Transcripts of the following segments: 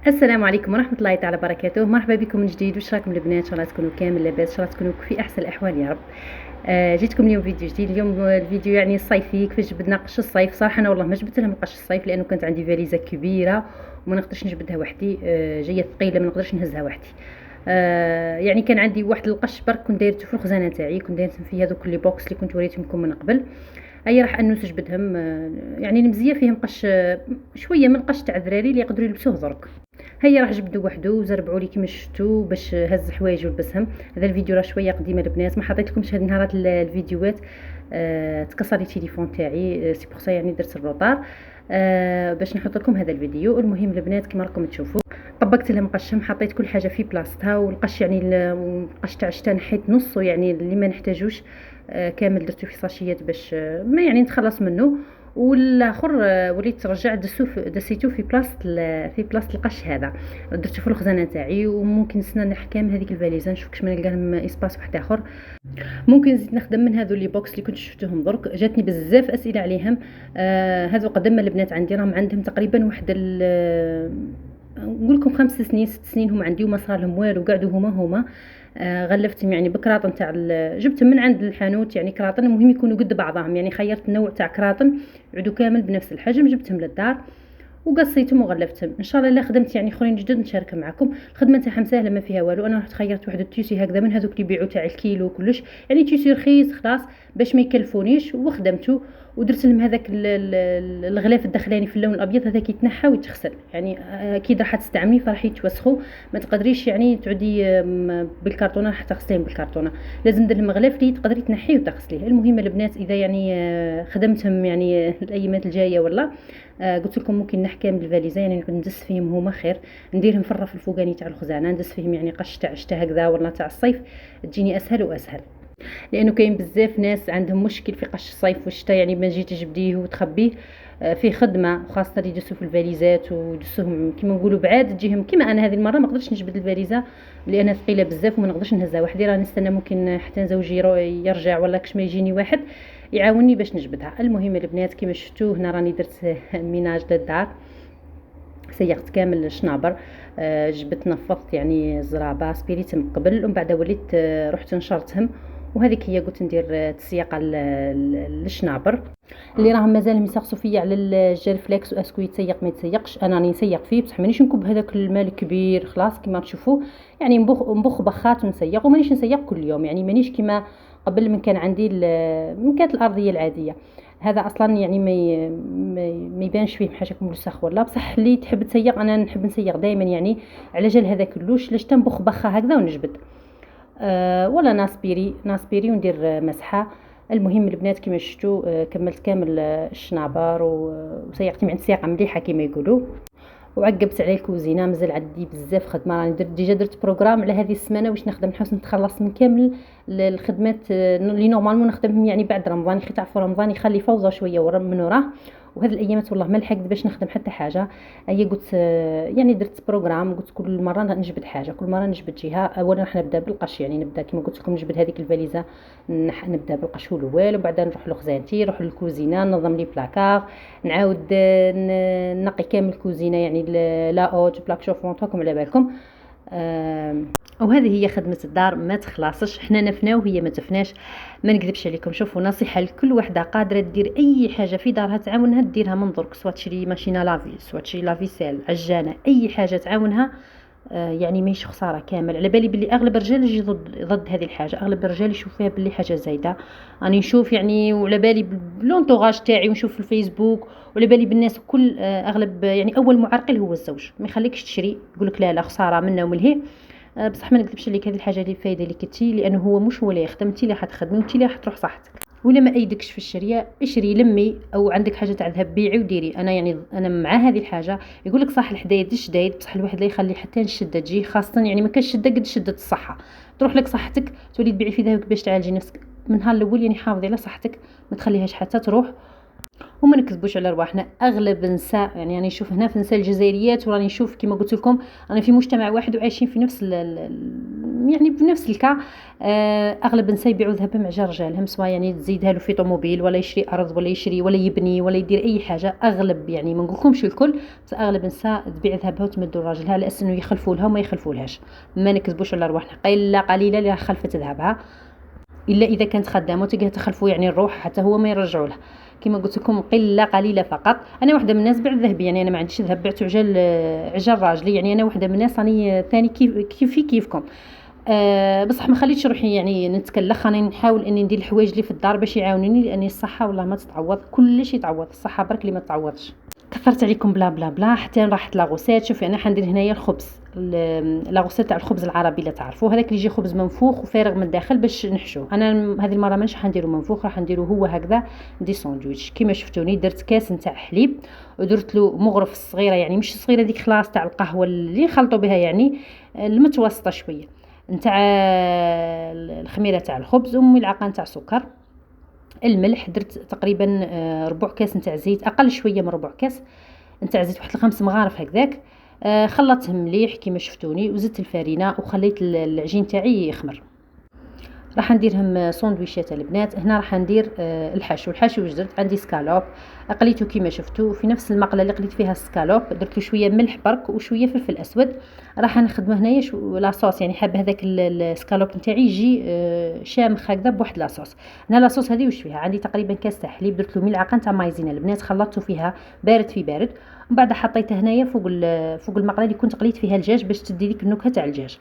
السلام عليكم ورحمة الله تعالى وبركاته. مرحبا بكم من جديد. واش راكم البنات؟ ان شاء الله تكونوا كامل لاباس، ان شاء الله تكونوا في احسن الاحوال يا رب. جيتكم اليوم فيديو جديد. اليوم الفيديو يعني الصيفي، كيفاش جبدنا قش الصيف. صراحه انا والله ما جبت لهم قش الصيف لانه كانت عندي فاليزه كبيره وما نقدرش نجبدها وحدي، جايه ثقيله ما نقدرش نهزها وحدي. يعني كان عندي واحد القش برك كنت دايرته في الخزانه تاعي، كنت دايرتهم في هذوك لي بوكس اللي كنت وريتهم لكم من قبل. اي راح انوس جبدهم، يعني المزيه فيهم قش، شويه من قش تاع الدراري اللي يقدروا يلبسوه درك. هيا راح جبدوا وحدو وزربعوا لي كيما شفتوا باش هز حوايج ولبسهم. هذا الفيديو راه شويه قديمه البنات، ما حطيت لكمش هاد النهارات الفيديوهات. تكسر لي التليفون تاعي، سي بوغ سا يعني درت الروطار باش نحط لكم هذا الفيديو. المهم البنات كما راكم تشوفوا طبقت لهم قشهم، حطيت كل حاجه في بلاصتها، والقش يعني القش تاع الشتا نحيت نصه يعني اللي ما نحتاجوش، كامل درته في ساشيات باش ما يعني نتخلص منه. والاخر وليت رجعت دسيتو في بلاصه القش هذا، درته في الخزانه تاعي. وممكن نستنى نحكام هذيك الفاليزه نشوف كش ما نلقى لهم اسباس واحد اخر. ممكن نزيد نخدم من هذو لي بوكس اللي كنت شفتهم درك. جاتني بزاف اسئله عليهم. هذو قدم البنات عندي راهم عندهم تقريبا واحد نقول لكم 5 سنين 6 سنين هم عندي وما صار لهم والو، قعدوا هما غلفتهم يعني بكراطن تاع جبتهم من عند الحانوت يعني كراطن، المهم يكونوا قد بعضهم، يعني خيرت نوع تاع كراطن يعودوا كامل بنفس الحجم، جبتهم للدار وقصيتهم وغلفتهم. ان شاء الله لا خدمت يعني اخرين جدد نشارك معكم. الخدمه تاعهم سهله ما فيها والو. انا رحت خيرت واحد التيسي هكذا من هذوك اللي يبيعوا تاع الكيلو كلش، يعني تيسي رخيص خلاص باش ما يكلفونيش، وخدمته ودرت لهم هذاك الغلاف الداخلاني في اللون الابيض هذاك يتنحى ويتغسل، يعني اكيد راح تستعمليه فراح يتوسخوا، ما تقدريش يعني تعودي بالكرتونه راح تغسلين بالكرتونه، لازم ندير لهم غلاف اللي تقدري تنحيه وتغسليه. المهم البنات اذا يعني خدمتهم يعني الايامات الجايه ولا قلت لكم ممكن نحكام بالفاليزه، يعني ندس فيهم هما خير، نديرهم في الرف الفوقاني تاع الخزانه، ندس فيهم يعني قش تاع الشتا هكذا ولا تاع الصيف تجيني اسهل واسهل. لانه كاين بزاف ناس عندهم مشكل في قش الصيف والشتاء، يعني ما تجي تجبديه وتخبيه فيه خدمه، وخاصه اللي يدسوا في الفاليزات ويدسوهم كيما نقولوا بعاد تجيهم. كيما انا هذه المره ما قدرتش نجبد الفاليزه لانها ثقيله بزاف وما نقدرش نهزها وحدي، راني نستنى ممكن حتى زوجي يرجع ولا كش ما يجيني واحد يعاوني باش نجبدها. المهم البنات كيما شفتوا هنا راني درت ميناج للدار، سيقت كامل الشنابر، جبت نفضت يعني الزرابه سبيريت من قبل، ومن بعد وليت رحت نشرتهم. وهذيك هي قلت ندير تسياقه للشنابر اللي راهم مازال يسقسوا فيا على الجيل فليكس واسكو يتسيق ما يتسيقش. انا راني نسيق فيه بصح مانيش نكب هذاك الماء الكبير، خلاص كما تشوفوا يعني نبخ بخات ونسيق، ومانيش نسيق كل يوم، يعني مانيش كما قبل من كان عندي من كانت الارضيه العاديه. هذا اصلا يعني ما يبانش فيه حاجه ملسخ ولا، بصح اللي تحب تسيق انا نحب نسيق دائما يعني على جال هذا كلوش لاش تنبخ بخه هكذا ونجبد. ولا ناسبيري وندير مسحه. المهم البنات كما شفتوا كملت كامل الشنابر وسيقت مع السياقه مليحه كما يقولوا، وعقبت على الكوزينه. مازال عندي بزاف خدمه، راني درت بروغرام على هذه السمانه واش نخدم، نحاول نتخلص من كامل الخدمات اللي نورمالمون نخدمهم يعني بعد رمضان، خي تعرفوا رمضان يخلي فوضى شويه من وراه، وهذه الايامات والله ما لحقت باش نخدم حتى حاجه. هي قلت يعني درت بروغرام، قلت كل مره نجبد حاجه، كل مره نجبد جهه. اولا راح نبدا بالقش، يعني نبدا كما قلت لكم نجبد هذيك الفاليزه، نبدا بالقش هو الاول، وبعدين نروح لخزانتي، نروح للكوزينه ننظم لي بلاكار، نعاود نقي كامل الكوزينه يعني لا اوج بلاك شوفونت راكم على بالكم. وهذه هي خدمه الدار ما تخلصش، حنا نفناو وهي ما تفناش، ما نكذبش عليكم. شوفوا نصيحه لكل وحده قادره دير اي حاجه في دارها تعاونها ديرها من درك، سواء تشري ماشينه لافي، سواء تشري لافيسيل، عجانه، اي حاجه تعاونها يعني ماهيش خساره كامل. على بالي بلي اغلب الرجال يجي ضد هذه الحاجه، اغلب الرجال يشوف فيها بلي حاجه زايده. راني نشوف يعني وعلى بالي بلونطوغاج تاعي ونشوف في الفيسبوك وعلى بالي بالناس كل اغلب يعني اول معرقل هو الزوج، ما يخليكش تشري، يقول لك لا لا خساره منا وملهي. بصح ما نكذبش عليك هذه الحاجه اللي فايده لك انت، لانه هو مش هو اللي يخدم، انت اللي حتخدمي وانت اللي حتروح صحتك. ولا ما ايدكش في الشريه اشري لمي، او عندك حاجه تاع ذهب بيعي وديري. انا يعني انا مع هذه الحاجه. يقول لك صح الحدايد الشدايد، بصح الواحد لا يخلي حتى الشده تجي، خاصه يعني ما كاش شده قد شده الصحه، تروح لك صحتك تولي تبيعي في ذهبك باش تعالجي نفسك. من نهار الاول يعني حافظي على صحتك، ما تخليهاش حتى تروح. وما نكذبوش على رواحنا، اغلب النساء يعني راني نشوف هنا في النساء الجزائريات، وراني نشوف كما قلت لكم راني في مجتمع واحد وعايشين في نفس يعني بنفس الكا اغلب النساء يبيعوا ذهبهم مع رجالهم، سواء يعني تزيدها له في طوموبيل ولا يشري ارض ولا يشري ولا يبني ولا يدير اي حاجه. اغلب يعني ما نقولكمش الكل، بس اغلب النساء تبيع ذهبها وتمدوا راجلها على اساس انه يخلفوا لها وما يخلفولهاش. ما نكذبوش على رواحنا، قليله اللي خلفت ذهبها، الا اذا كانت خدامه وتلقاها تخلفوا يعني الروح حتى هو ما يرجعوا له. كما قلت لكم قله قليله فقط. انا واحده من الناس بعت ذهبي، يعني انا ما عنديش ذهب، بعته عجل راجلي. يعني انا واحده من الناس راني ثاني كيفكم. بصح ما خليتش روحي يعني نتكلخ، راني نحاول اني ندير الحوايج اللي في الدار باش يعاونوني، لاني الصحه والله ما تتعوض، كل شيء يتعوض، الصحه برك اللي ما تتعوضش. كثرت عليكم بلا بلا بلا حتى راحت لاغوسات. شوفي انا حندير هنايا الخبز، لاغوسات تاع الخبز العربي اللي تعرفوا، هذاك اللي يجي خبز منفوخ وفارغ من الداخل باش نحشوه. انا هذه المره مانيش حنديرو منفوخ، راح نديرو هو هكذا دي ساندويتش. كيما شفتوني درت كاس نتاع حليب ودرت له مغرف صغيره، يعني مش صغيره ديك خلاص تاع القهوه اللي نخلطوا بها، يعني المتوسطه شويه، نتاع الخميره تاع الخبز، وملعقه نتاع سكر، الملح. درت تقريبا ربع كاس نتاع زيت، اقل شويه من ربع كاس نتاع زيت، واحد 5 مغارف هكذاك. خلطتهم مليح كيما شفتوني، وزدت الفارينه وخليت العجين تاعي يخمر. راح نديرهم ساندويشات البنات. هنا راح ندير الحشو واش درت؟ عندي سكالوب قليته كيما شفتوا، في نفس المقله اللي قليت فيها السكالوب درت له شويه ملح برك وشويه فلفل اسود. راح نخدمه هنايا لاصوص، يعني حابه هذاك السكالوب نتاعي يجي شامخ هكذا بواحد لاصوص. هنا لاصوص هذه واش فيها؟ عندي تقريبا كاس تاع حليب، درت له ملعقه نتاع مايزينا البنات، خلطته فيها بارد في بارد، ومن بعد حطيته هنايا فوق المقله اللي كنت قليت فيها الدجاج باش تدي ديك النكهه تاع الدجاج.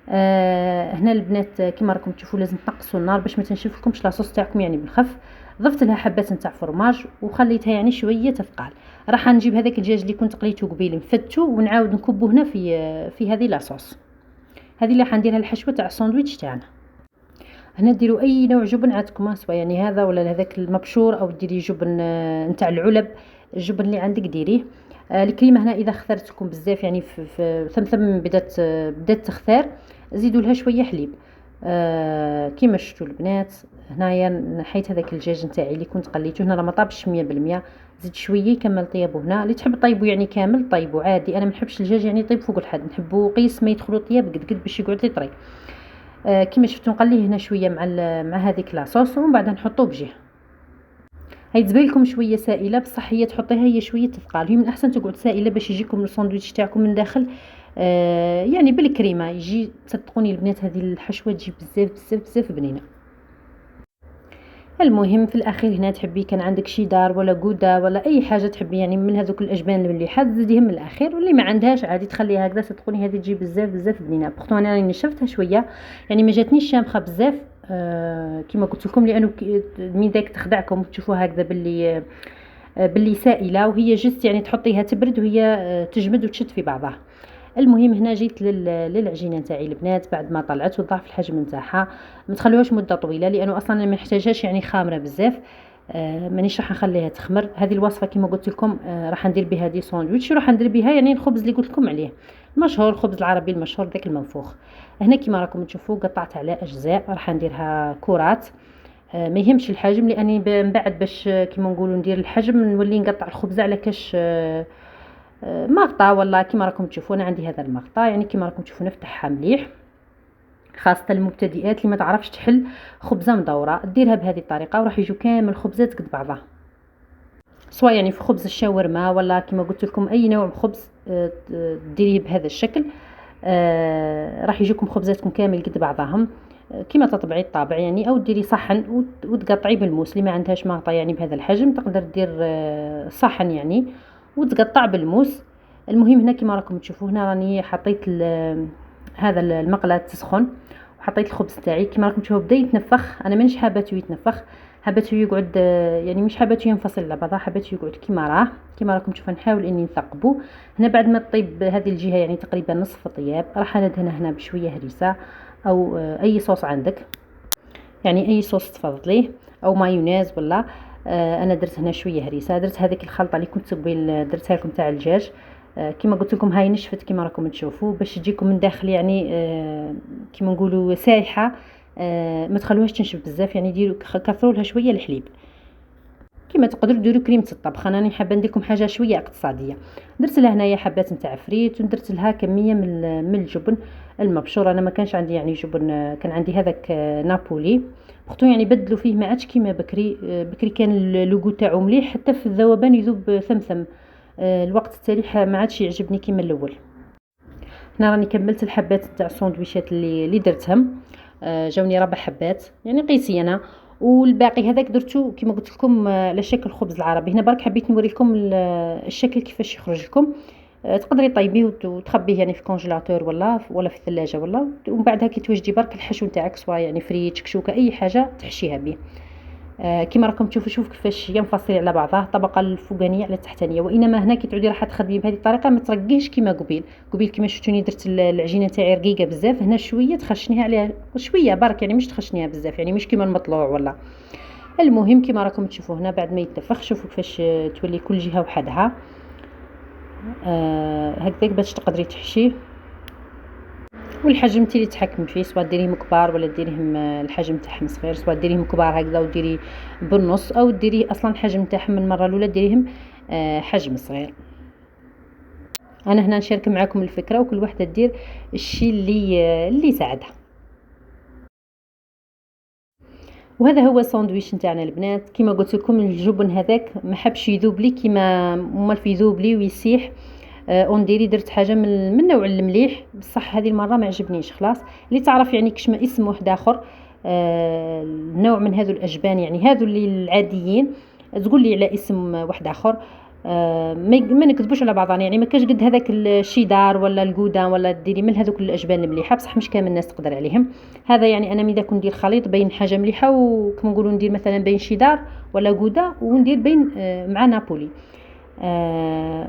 هنا البنات كما راكم تشوفوا لازم تنقصوا النار باش ما تنشف لكمش لاصوص تاعكم يعني بالخف. ضفت لها حبات نتاع فرماج وخليتها يعني شويه تثقل. راح نجيب هذاك الدجاج اللي كنت قليته قبيل نفتو ونعاود نكبه هنا في هذه لاصوص. هذه اللي حنديرها الحشوه تاع الساندويتش تاعنا. هنا ديروا اي نوع جبن عندكم، سواء يعني هذا ولا هذاك المبشور، او ديري جبن نتاع العلب، الجبن اللي عندك ديريه. الكريمه هنا اذا اخترتكم بزاف يعني في ثمثم بدات تختار، زيدوا لها شويه حليب. كيما شفتوا البنات هنايا نحيت هذاك الدجاج نتاعي اللي كنت قليته، هنا راه ما طابش 100%، زيد شويه يكمل طيابه. هنا اللي تحب طيبه يعني كامل طيبه عادي، انا ما نحبش الدجاج يعني يطيب فوق الحد، نحبه قيس ما يدخلوا طياب قد باش يقعد لي طري. كيما شفتوا نقليه هنا شويه مع هذيك لاصوص، ومن بعد نحطوه بجهه. هاي تبان لكم شويه سائله، بصح هي تحطيها هي شويه تثقال، هي من الاحسن تقعد سائله باش يجيكم الساندويتش تاعكم من داخل يعني بالكريمه يجي. صدقوني البنات هذه الحشوه تجي بزاف بزاف بزاف بنينه. المهم في الاخير هنا تحبي كان عندك شيدار ولا جودا ولا اي حاجه تحبي يعني من هذوك الاجبان المليحه تزيديهم من الاخير، واللي ما عندهاش عادي تخليها هكذا. صدقوني هذه تجي بزاف بزاف بنينه. بورتو انا نشفتها شويه يعني ما جاتنيش شامخه بزاف كما قلت لكم، لانه من ذاك تخدعكم تشوفوها هكذا باللي سائله، وهي جست يعني تحطيها تبرد وهي تجمد وتشد في بعضها. المهم هنا جيت للعجينه نتاعي البنات بعد ما طلعت وضعف الحجم نتاعها. ما تخلوهاش مده طويله لانه اصلا ما نحتاجهاش يعني خامره بزاف. مانيش راح نخليها تخمر. هذه الوصفه كما قلت لكم راح ندير بها دي ساندويتش، وراح ندير بها يعني الخبز اللي قلت لكم عليه المشهور، الخبز العربي المشهور ذاك المنفوخ. هنا كما راكم تشوفوا قطعت على اجزاء، راح نديرها كرات. ما يهمش الحجم، لاني من بعد باش كما نقولوا ندير الحجم نولي نقطع الخبزه على كاش مقطع. والله كما راكم تشوفوا انا عندي هذا المقطع، يعني كما راكم تشوفوا نفتحها مليح، خاصه المبتدئات اللي ما تعرفش تحل خبزه مدوره ديرها بهذه الطريقه، وراح يجوا كامل الخبزات قد بعضها، سواء يعني في خبز الشاورما ولا كما قلت لكم اي نوع خبز ديريه بهذا الشكل. راح يجيكم خبزاتكم كامل قد بعضهم كما تطبعي الطابع يعني، او ديري صحن وتقطعي بالموس. اللي ما عندهاش مقطع يعني بهذا الحجم تقدر دير صحن يعني وتقطع بالموس. المهم هنا كما راكم تشوفوا هنا راني حطيت هذا المقله تسخن، وحطيت الخبز تاعي كما راكم تشوفوا بدا يتنفخ. انا مانيش حابته يتنفخ، حابته يقعد يعني مش حابته ينفصل على بعضها، حابته يقعد كما راه. كما راكم تشوفوا نحاول اني نثقبه. هنا بعد ما تطيب هذه الجهه يعني تقريبا نصف طياب، راح ندهنه هنا بشويه هريسه او اي صوص عندك، يعني اي صوص تفضليه او مايونيز ولا. انا درت هنا شويه هريسه، درت هذيك الخلطه اللي كنت قبيل درتها لكم تاع الدجاج. كما قلت لكم هاي نشفت كما راكم تشوفوا باش تجيكم من داخل يعني كما نقولوا سايحه. ما تخلوهاش تنشف بزاف يعني، ديروا كثروا لها شويه الحليب. كما تقدروا ديروا كريمه الطبخ. انا راني حابه ندير لكم حاجه شويه اقتصاديه. درت لها هنايا حبات نتاع فريت، ودرت لها كميه من الجبن المبشور. انا ما كانش عندي يعني جبن، كان عندي هذاك نابولي. بختو يعني بدلوا فيه ما عادش كيما بكري. بكري كان اللوغو تاعو مليح حتى في الذوبان يذوب ثمثم. الوقت التالي ما عادش يعجبني كيما الاول. هنا راني كملت الحبات تاع الساندويشات اللي درتهم. جاوني 4 حبات يعني قيسي انا، والباقي هذاك درتو كما قلت لكم على شكل خبز العربي. هنا برك حبيت نوري لكم الشكل كيفاش يخرج لكم. تقدري طيبيه وتخبيه يعني في كونجيلاتور ولا في الثلاجه ومن بعدها كي توجدي برك الحشو نتاعك، سواء يعني فريت شكشوكه اي حاجه تحشيها به. كما راكم تشوفوا شوف كيفاش ينفصل على بعضها، الطبقه الفوقانيه على التحتانيه. وانما هنا كي تعودي راح تخدمي بهذه الطريقه ما ترقيش كما قبيل كما شفتوني درت العجينه تاعي رقيقه بزاف. هنا شويه تخشنيها عليها شويه برك، يعني مش تخشنيها بزاف، يعني مش كما المطلوع ولا. المهم كما راكم تشوفوا هنا بعد ما يتنفخ شوفوا كيفاش تولي كل جهه وحدها. هكذاك باش تقدري تحشيه. والحجم اللي تحكمي فيه، سواء ديريهم كبار ولا ديريهم الحجم تاعهم صغير، سواء ديريهم كبار هكذا وديري بالنص، او ديري اصلا الحجم تاعهم المره الاولى ديريهم حجم صغير. انا هنا نشارك معكم الفكره، وكل وحده دير الشيء اللي يساعدها. وهذا هو الساندويتش نتاعنا البنات. كما قلت لكم الجبن هذاك ما حبش يذوب لي كما مال في يذوب لي ويسيح. اونديري درت حاجه من النوع المليح، بصح هذه المره ما عجبنيش. خلاص اللي تعرف يعني كش ما اسم واحد اخر نوع من هذو الاجبان، يعني هذو اللي العاديين، تقول لي على اسم واحد اخر. ما نكذبوش على بعضنا، يعني ما كاش قد هذاك الشيدار ولا الجودان ولا ديري من هذوك الاجبان المليحه، بصح مش كامل الناس تقدر عليهم. هذا يعني انا ملي كندير خليط بين حاجه مليحه، وكما نقولوا ندير مثلا بين شيدار ولا جودا، وندير بين مع نابولي.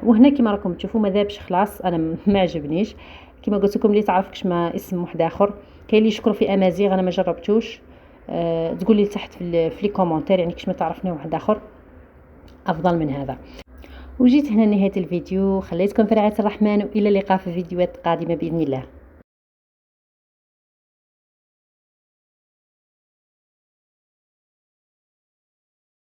وهنا كما راكم تشوفوا ما ذابش خلاص، انا ما عجبنيش. كما قلت لكم اللي تعرف كش ما اسم واحد اخر، كاين اللي يشكروا في امازيغ، انا ما جربتوش. تقول لي تحت في لي كومونتير يعني كش ما تعرف نوع واحد اخر افضل من هذا. وجيت هنا نهايه الفيديو، خليتكم في رعايه الرحمن، والى اللقاء في فيديوهات قادمه باذن الله.